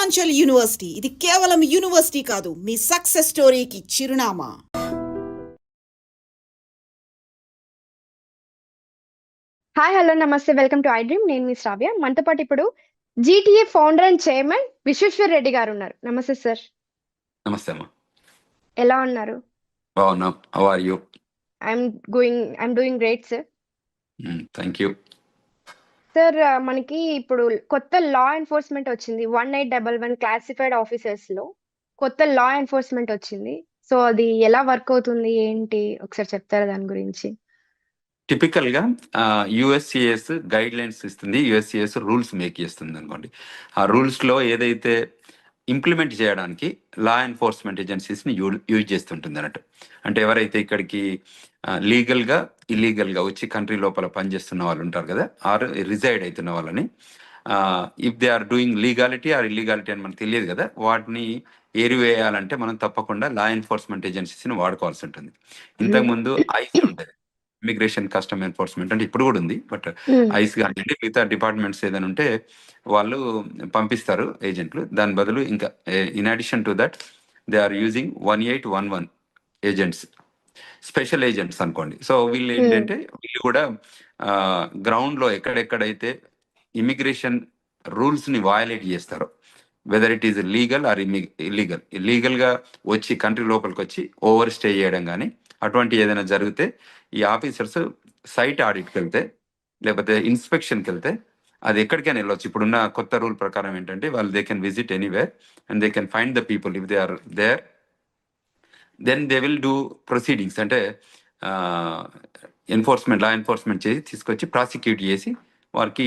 Uttaranchal university ఇది కేవలం university కాదు, మీ సక్సెస్ స్టోరీకి చిరునామా. హాయ్ హలో నమస్తే, వెల్కమ్ టు ఐ డ్రీమ్. నేను మీ శ్రావ్య. మనతో పాటు ఇప్పుడు GTA founder and chairman Vishweshwar Reddy గారు ఉన్నారు. నమస్తే సార్. నమస్తే అమ్మా. ఎలా ఉన్నారు? బాగున్నాం. How are you? I'm doing great sir. Thank you. Sir, మనకి ఇప్పుడు కొత్త లా ఎన్ఫోర్స్మెంట్ వచ్చింది. 1811 క్లాసిఫైడ్ ఆఫీసర్స్ లో కొత్త లా ఎన్ఫోర్స్మెంట్ వచ్చింది. సో అది ఎలా వర్క్ అవుతుంది ఏంటి ఒకసారి చెప్తారా దాని గురించి? టిపికల్ గా యుఎస్సిఎస్ గైడ్ లైన్స్ ఇస్తుంది, యుఎస్సిఎస్ రూల్స్ మేక్ చేస్తుంది అనుకోండి. ఆ రూల్స్ లో ఏదైతే ఇంప్లిమెంట్ చేయడానికి లా ఎన్ఫోర్స్మెంట్ ఏజెన్సీస్ ని యూజ్ చేస్తుంటుంది అన్నట్టు. అంటే ఎవరైతే ఇక్కడికి లీగల్ గా ఇల్లీగల్ గా వచ్చి కంట్రీ లోపల పనిచేస్తున్న వాళ్ళు ఉంటారు కదా, ఆర్ రిజైడ్ అవుతున్న వాళ్ళని, if they are doing legality or illegality అని మనకు తెలియదు కదా, వాటిని ఏరివేయాలంటే మనం తప్పకుండా లా ఎన్ఫోర్స్మెంట్ ఏజెన్సీస్ని వాడుకోవాల్సి ఉంటుంది. ఇంతకుముందు ఐస్ ఉంటుంది, ఇమిగ్రేషన్ కస్టమ్ ఎన్ఫోర్స్మెంట్, అంటే ఇప్పుడు కూడా ఉంది, బట్ ఐస్ కానివ్వండి మిగతా డిపార్ట్మెంట్స్ ఏదైనా ఉంటే వాళ్ళు పంపిస్తారు ఏజెంట్లు. దాని బదులు ఇంకా in addition to that they are using 1811 agents, special agents అనుకోండి. సో వీళ్ళు ఏంటంటే వీళ్ళు కూడా గ్రౌండ్ లో ఎక్కడెక్కడైతే ఇమిగ్రేషన్ రూల్స్ ని వయలేట్ చేస్తారో, whether it is legal or illegal, illegal గా వచ్చి కంట్రీ లోపలికి వచ్చి ఓవర్ స్టే చేయడం కానీ అటువంటి ఏదైనా జరిగితే ఈ ఆఫీసర్స్ సైట్ ఆడిట్కి వెళ్తే లేకపోతే ఇన్స్పెక్షన్కి వెళ్తే అది ఎక్కడికైనా వెళ్ళొచ్చు. ఇప్పుడున్న కొత్త రూల్ ప్రకారం ఏంటంటే వాళ్ళు they can visit anywhere and they can find the people if they are there, then they will do proceedings. అంటే లా ఎన్ఫోర్స్మెంట్ చేసి తీసుకొచ్చి ప్రాసిక్యూట్ చేసి వారికి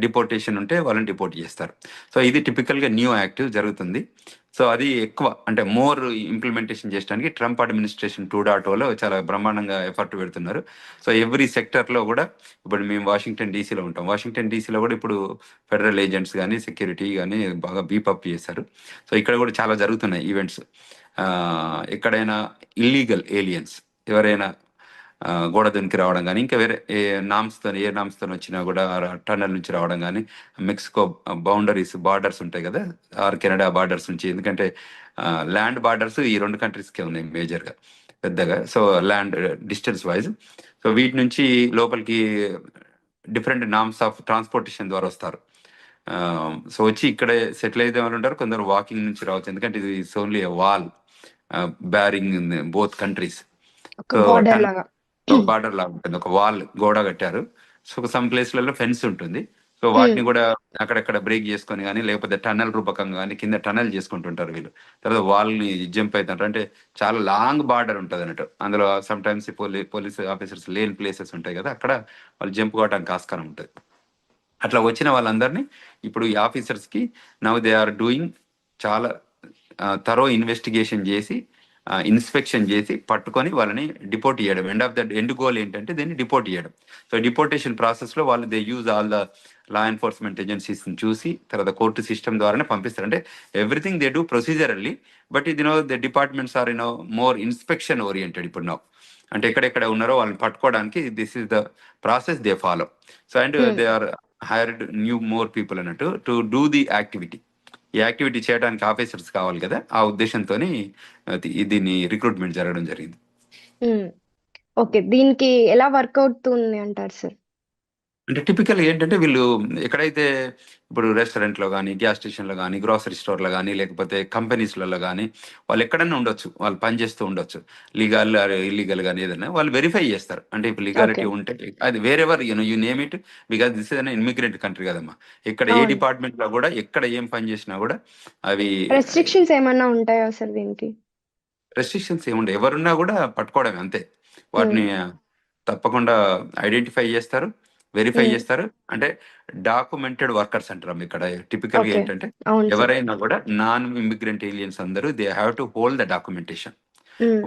డిపోర్టేషన్ ఉంటే వాళ్ళని డిపోర్ట్ చేస్తారు. సో ఇది టిపికల్గా న్యూ యాక్ట్ జరుగుతుంది. సో అది ఎక్కువ అంటే మోర్ ఇంప్లిమెంటేషన్ చేయడానికి ట్రంప్ అడ్మినిస్ట్రేషన్ 2.0లో చాలా బ్రహ్మాండంగా ఎఫర్ట్ పెడుతున్నారు. సో ఎవ్రీ సెక్టర్లో కూడా, ఇప్పుడు మేము వాషింగ్టన్ డీసీలో ఉంటాం, వాషింగ్టన్ డీసీలో కూడా ఇప్పుడు ఫెడరల్ ఏజెంట్స్ కానీ సెక్యూరిటీ కానీ బాగా బీపప్ చేశారు. సో ఇక్కడ కూడా చాలా జరుగుతున్నాయి ఈవెంట్స్. ఎక్కడైనా ఇల్లీగల్ ఏలియన్స్ ఎవరైనా గోడ దునికి రావడం కానీ, ఇంకా వేరే ఏ నామ్స్తో వచ్చినా కూడా టన్నల్ నుంచి రావడం కానీ, మెక్సికో బార్డర్స్ ఉంటాయి కదా, ఆర్ కెనడా బార్డర్స్ నుంచి, ఎందుకంటే ల్యాండ్ బార్డర్స్ ఈ రెండు కంట్రీస్కే ఉన్నాయి మేజర్గా పెద్దగా. So land distance wise, so వీటి నుంచి లోపలికి డిఫరెంట్ నామ్స్ ఆఫ్ ట్రాన్స్పోర్టేషన్ ద్వారా వస్తారు. సో వచ్చి ఇక్కడే సెటిల్ అయితే వాళ్ళు ఉంటారు, కొందరు వాకింగ్ నుంచి రావచ్చు, ఎందుకంటే ఇది it's only wall bearing in both countries. Border లాగా ఉంటుంది, ఒక వాల్ గోడ కట్టారు. సో సమ్ ప్లేస్లలో ఫెన్స్ ఉంటుంది. సో వాటిని కూడా అక్కడక్కడ బ్రేక్ చేసుకొని కానీ లేకపోతే టన్నల్ రూపకంగా కానీ కింద టన్నల్ చేసుకుంటుంటారు వీళ్ళు. తర్వాత వాల్ ని జంప్ అవుతుంటారు. అంటే చాలా లాంగ్ బార్డర్ ఉంటుంది అన్నట్టు. అందులో సమ్ టైమ్స్ పోలీస్ ఆఫీసర్స్ లేని ప్లేసెస్ ఉంటాయి కదా, అక్కడ వాళ్ళు జంప్ కావడానికి ఆస్కారం ఉంటుంది. అట్లా వచ్చిన వాళ్ళందరినీ ఇప్పుడు ఈ ఆఫీసర్స్ కి నవ్ దే ఆర్ డూయింగ్ చాలా థరో ఇన్వెస్టిగేషన్ చేసి ఇన్స్పెక్షన్ చేసి పట్టుకొని వాళ్ళని డిపోర్ట్ చేయడం. ఎండ్ గోల్ ఏంటంటే దీన్ని డిపోర్ట్ చేయడం. సో డిపోర్టేషన్ ప్రాసెస్ లో వాళ్ళు they use all the law enforcement agencies చూసి తర్వాత కోర్టు సిస్టమ్ ద్వారానే పంపిస్తారు. అంటే everything they do procedurally, but ఇది the departments are more inspection oriented ఇప్పుడు నో. అంటే ఎక్కడెక్కడ ఉన్నారో వాళ్ళని పట్టుకోవడానికి this is the process they follow. So and they are hired more people అన్నట్టు టు డూ ది యాక్టివిటీ. ఈ యాక్టివిటీ చేయడానికి ఆఫీసర్స్ కావాలి కదా, ఆ ఉద్దేశంతో దీన్ని రిక్రూట్మెంట్ జరగడం జరిగింది. ఓకే, దీనికి ఎలా వర్క్ అవుతుంది అంటారు సార్? అంటే టిపికల్ ఏంటంటే వీళ్ళు ఎక్కడైతే ఇప్పుడు రెస్టారెంట్లో కానీ, గ్యాస్ స్టేషన్లో కానీ, గ్రాసరీ స్టోర్లో కానీ, లేకపోతే కంపెనీస్లలో కానీ వాళ్ళు ఎక్కడైనా ఉండొచ్చు, వాళ్ళు పనిచేస్తూ ఉండొచ్చు, లీగల్ ఇల్లీగల్ కానీ ఏదైనా వాళ్ళు వెరిఫై చేస్తారు. అంటే ఇప్పుడు లీగాలిటీ ఉంటే అది wherever you name it, because this is an immigrant country కదమ్మా. ఇక్కడ ఏ డిపార్ట్మెంట్లో కూడా ఎక్కడ ఏం పని చేసినా కూడా అవి రెస్ట్రిక్షన్స్ ఏమన్నా ఉంటాయా సార్ దీనికి? రెస్ట్రిక్షన్స్ ఏముండే, ఎవరున్నా కూడా పట్టుకోవడమే అంతే. వాటిని తప్పకుండా ఐడెంటిఫై చేస్తారు, వెరిఫై చేస్తారు. అంటే డాక్యుమెంటెడ్ వర్కర్స్ అంటారు ఇక్కడ. టిపికల్ గా ఏంటంటే ఎవరైనా కూడా నాన్ ఇమిగ్రెంట్ ఏలియన్స్ అందరూ they have to hold the documentation.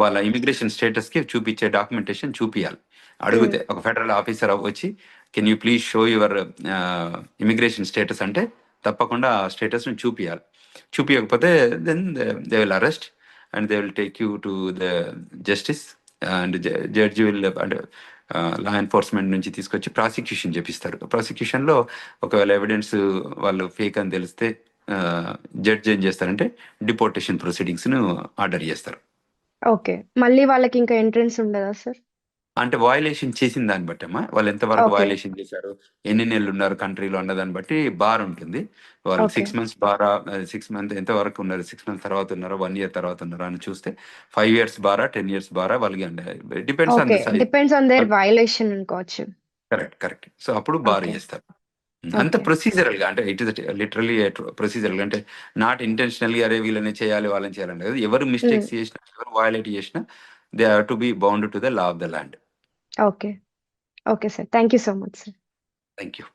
వాళ్ళ ఇమిగ్రేషన్ స్టేటస్ కి చూపించే డాక్యుమెంటేషన్ చూపియాలి. అడిగితే ఒక ఫెడరల్ ఆఫీసర్ వచ్చి can you please show your immigration status అంటే తప్పకుండా ఆ స్టేటస్ ని చూపియాలి. చూపించకపోతే then they will arrest and they will take you to the justice and judge will అంటే లా ఎన్ఫోర్స్మెంట్ నుంచి తీసుకొచ్చి ప్రాసిక్యూషన్ చేపిస్తారు. ప్రాసిక్యూషన్లో ఒకవేళ ఎవిడెన్స్ వాళ్ళు ఫేక్ అని తెలిస్తే జడ్జ్ ఏం చేస్తారంటే డిపోర్టేషన్ ప్రొసీడింగ్స్ను ఆర్డర్ చేస్తారు. ఓకే. మళ్ళీ వాళ్ళకి ఇంకా ఎంట్రన్స్ ఉండదా సార్? అంటే వయలేషన్ చేసిన దాన్ని బట్టి అమ్మా, వాళ్ళు ఎంతవరకు ఓకే. వయలేషన్ చేశారు, ఎన్ని నెలలు ఉన్నారు కంట్రీలో అన్న దాన్ని బట్టి బార్ ఉంటుంది. వాళ్ళు ఓకే. 6 మంత్స్ బారా, 6 మంత్ ఎంతవరకు ఉన్నారు, 6 మంత్స్ తర్వాత ఉన్నారా, 1 ఇయర్ తర్వాత ఉన్నారా అని చూస్తే 5 ఇయర్స్ బారా, 10 ఇయర్స్ బారా వాళ్ళకి depends on okay. The size. Depends on their violation అనుకోవచ్చు. కరెక్ట్. సో అప్పుడు బార్ ఓకే. చేస్తారు. అంత ఓకే. ప్రొసీజరల్ గా, అంటే ఇట్ ఇస్ లిటరలీ ప్రొసీజరల్ గా, అంటే నాట్ ఇంటెన్షనల్లీ అరే వీళ్ళని చేయాలి వాళ్ళని చేయాలంటే కాదు. ఎవరు మిస్టేక్స్ చేసినా, ఎవరు వయలేట్ చేసినా they have to be bound to the law of the land. Okay. Okay sir. Thank you so much sir. Thank you.